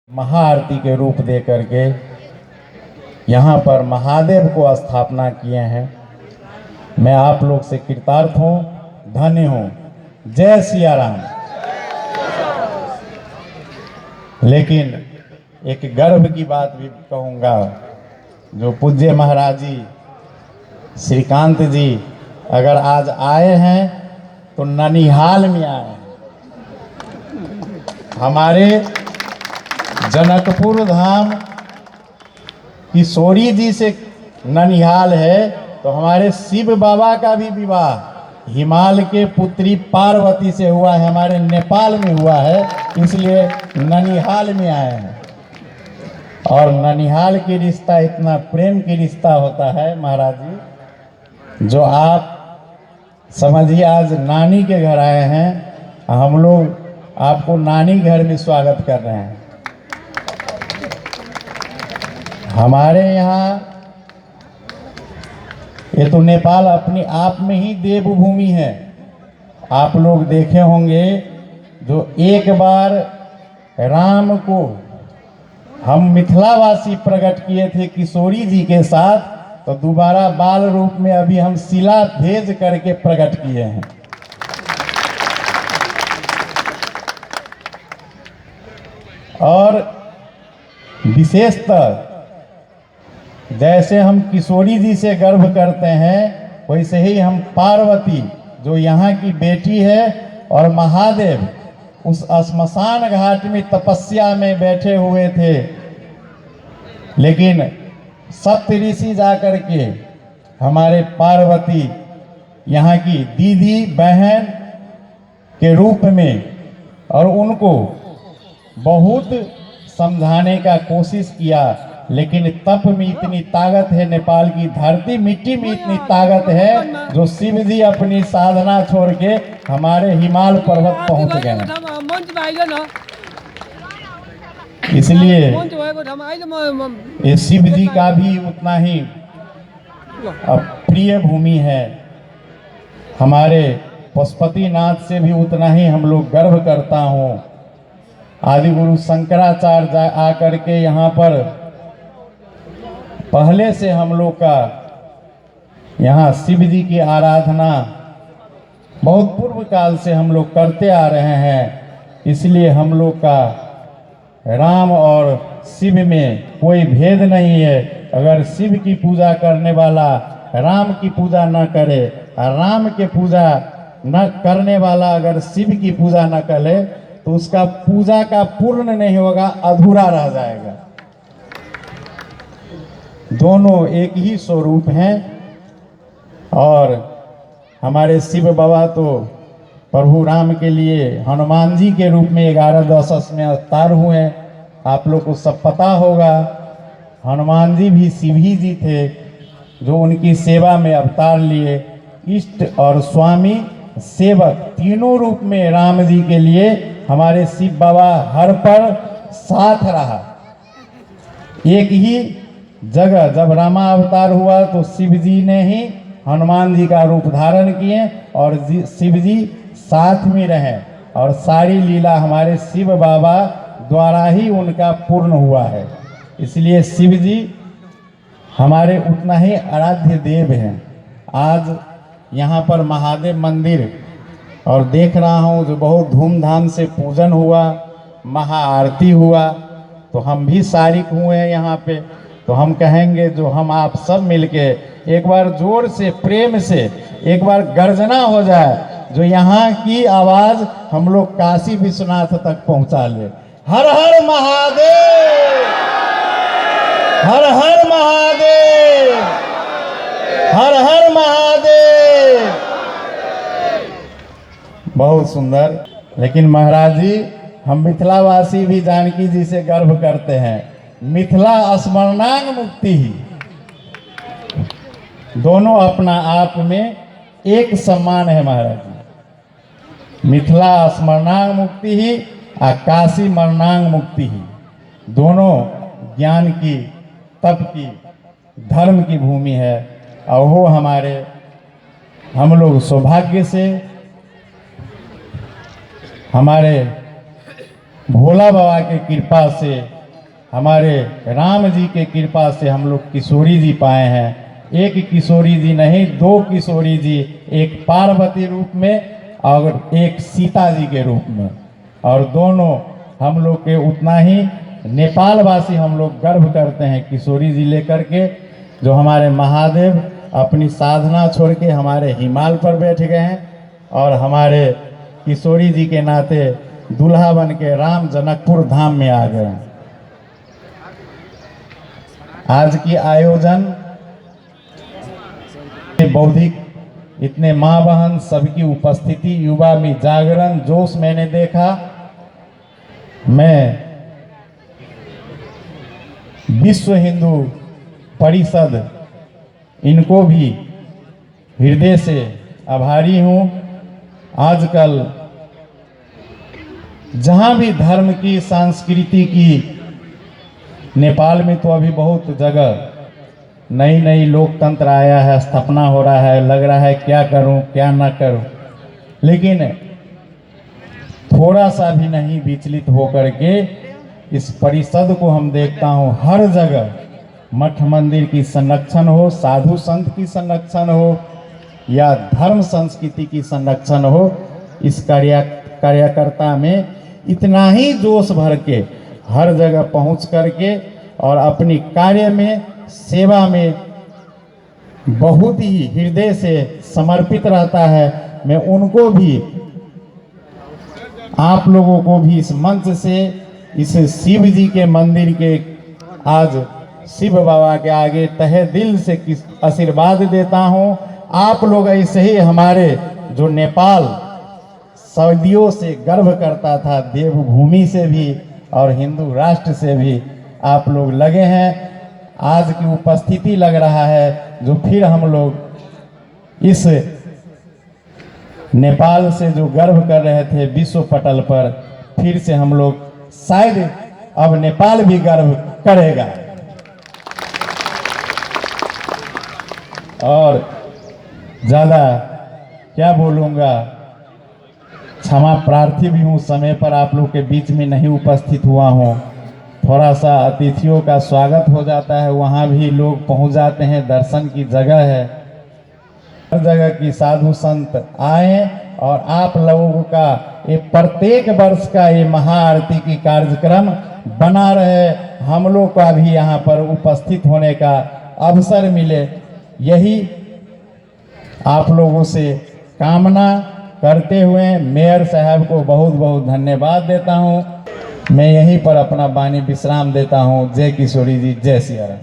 महाआरती के रूप दे करके यहाँ पर महादेव को स्थापना किए हैं। मैं आप लोग से कृतार्थ हूँ, धन्य हूँ। जय सिया राम। लेकिन एक गर्व की बात भी कहूँगा, जो पूज्य महाराज जी श्रीकांत जी अगर आज आए हैं तो ननिहाल में आए हैं। हमारे जनकपुर धाम किशोरी जी से ननिहाल है, तो हमारे शिव बाबा का भी विवाह हिमाल के पुत्री पार्वती से हुआ है, हमारे नेपाल में हुआ है, इसलिए ननिहाल में आए हैं। और ननिहाल की रिश्ता इतना प्रेम की रिश्ता होता है महाराज जी, जो आप समझिए आज नानी के घर आए हैं, हम लोग आपको नानी घर में स्वागत कर रहे हैं। हमारे यहाँ ये तो नेपाल अपने आप में ही देवभूमि है। आप लोग देखे होंगे, जो एक बार राम को हम मिथिलावासी प्रकट किए थे किशोरी जी के साथ, तो दोबारा बाल रूप में अभी हम शिला भेज करके प्रकट किए हैं। और विशेषतः जैसे हम किशोरी जी से गर्व करते हैं, वैसे ही हम पार्वती जो यहाँ की बेटी है, और महादेव उस श्मशान घाट में तपस्या में बैठे हुए थे, लेकिन सप्त ऋषि जाकर के हमारे पार्वती यहाँ की दीदी बहन के रूप में, और उनको बहुत समझाने का कोशिश किया, लेकिन तप में इतनी ताकत है, नेपाल की धरती मिट्टी में इतनी ताकत है, जो शिव जी अपनी साधना छोड़ के हमारे हिमाल पर्वत पहुंच गए। इसलिए ये शिव जी का भी उतना ही प्रिय भूमि है। हमारे पशुपतिनाथ से भी उतना ही हम लोग गर्व करता हूँ। आदि गुरु शंकराचार्य आकर के यहाँ पर पहले से हम लोग का यहाँ शिव जी की आराधना बहुत पूर्व काल से हम लोग करते आ रहे हैं। इसलिए हम लोग का राम और शिव में कोई भेद नहीं है। अगर शिव की पूजा करने वाला राम की पूजा न करे, और राम के पूजा न करने वाला अगर शिव की पूजा न करे, तो उसका पूजा का पूर्ण नहीं होगा, अधूरा रह जाएगा। दोनों एक ही स्वरूप हैं। और हमारे शिव बाबा तो प्रभु राम के लिए हनुमान जी के रूप में 11 में अवतार हुए। आप लोग को सब पता होगा, हनुमान जी भी शिव ही जी थे, जो उनकी सेवा में अवतार लिए। इष्ट और स्वामी सेवक तीनों रूप में राम जी के लिए हमारे शिव बाबा हर पर साथ रहा। एक ही जगह जब रामा अवतार हुआ, तो शिव जी ने ही हनुमान जी का रूप धारण किए, और शिव जी साथ में रहे, और सारी लीला हमारे शिव बाबा द्वारा ही उनका पूर्ण हुआ है। इसलिए शिव जी हमारे उतना ही आराध्य देव हैं। आज यहाँ पर महादेव मंदिर और देख रहा हूँ, जो बहुत धूमधाम से पूजन हुआ, महाआरती हुआ, तो हम भी शारिक हुए हैं यहाँ पे। तो हम कहेंगे, जो हम आप सब मिलके एक बार जोर से प्रेम से एक बार गर्जना हो जाए, जो यहाँ की आवाज़ हम लोग काशी विश्वनाथ तक पहुँचा ले। हर हर महादेव, हर हर महादेव, हर हर महादेव। बहुत सुंदर। लेकिन महाराज जी, हम मिथिलावासी भी जानकी जी से गर्व करते हैं। मिथिला स्मरणांग मुक्ति ही, दोनों अपना आप में एक समान है महाराज जी। मिथिला स्मरणांग मुक्ति ही और काशी मरणांग मुक्ति ही, दोनों ज्ञान की, तप की, धर्म की भूमि है। और वो हम लोग सौभाग्य से हमारे भोला बाबा के कृपा से, हमारे राम जी के कृपा से हम लोग किशोरी जी पाए हैं। एक किशोरी जी नहीं, दो किशोरी जी, एक पार्वती रूप में और एक सीता जी के रूप में, और दोनों हम लोग के उतना ही नेपाल वासी हम लोग गर्व करते हैं किशोरी जी लेकर के, जो हमारे महादेव अपनी साधना छोड़ के हमारे हिमालय पर बैठ गए हैं और हमारे किशोरी जी के नाते दूल्हा बन के राम जनकपुर धाम में आ गए हैं। आज की आयोजन बौद्धिक इतने माँ बहन सबकी उपस्थिति, युवा में जागरण जोश मैंने देखा। मैं विश्व हिंदू परिषद इनको भी हृदय से आभारी हूँ। आजकल जहाँ भी धर्म की, संस्कृति की, नेपाल में तो अभी बहुत जगह नई नई लोकतंत्र आया है, स्थापना हो रहा है, लग रहा है क्या करूं क्या ना करूं, लेकिन थोड़ा सा भी नहीं विचलित होकर के इस परिषद को हम देखता हूं हर जगह मठ मंदिर की संरक्षण हो, साधु संत की संरक्षण हो या धर्म संस्कृति की संरक्षण हो, इस कार्यकर्ता में इतना ही जोश भर के हर जगह पहुंच करके और अपनी कार्य में, सेवा में बहुत ही हृदय से समर्पित रहता है। मैं उनको भी, आप लोगों को भी इस मंच से, इस शिव जी के मंदिर के आज शिव बाबा के आगे तहे दिल से आशीर्वाद देता हूं। आप लोग ऐसे ही हमारे जो नेपाल सदियों से गर्व करता था, देवभूमि से भी और हिंदू राष्ट्र से भी आप लोग लगे हैं। आज की उपस्थिति लग रहा है जो फिर हम लोग इस नेपाल से जो गर्व कर रहे थे विश्व पटल पर, फिर से हम लोग शायद अब नेपाल भी गर्व करेगा। और ज़्यादा क्या बोलूँगा, क्षमा प्रार्थी भी हूँ, समय पर आप लोग के बीच में नहीं उपस्थित हुआ हूँ। थोड़ा सा अतिथियों का स्वागत हो जाता है, वहाँ भी लोग पहुँच जाते हैं, दर्शन की जगह है, हर जगह की साधु संत आए और आप लोगों का ये प्रत्येक वर्ष का ये महाआरती की कार्यक्रम बना रहे, हम लोग का भी यहाँ पर उपस्थित होने का अवसर मिले, यही आप लोगों से कामना करते हुए मेयर साहब को बहुत बहुत धन्यवाद देता हूँ। मैं यहीं पर अपना वाणी विश्राम देता हूँ। जय किशोरी जी, जय सिया राम।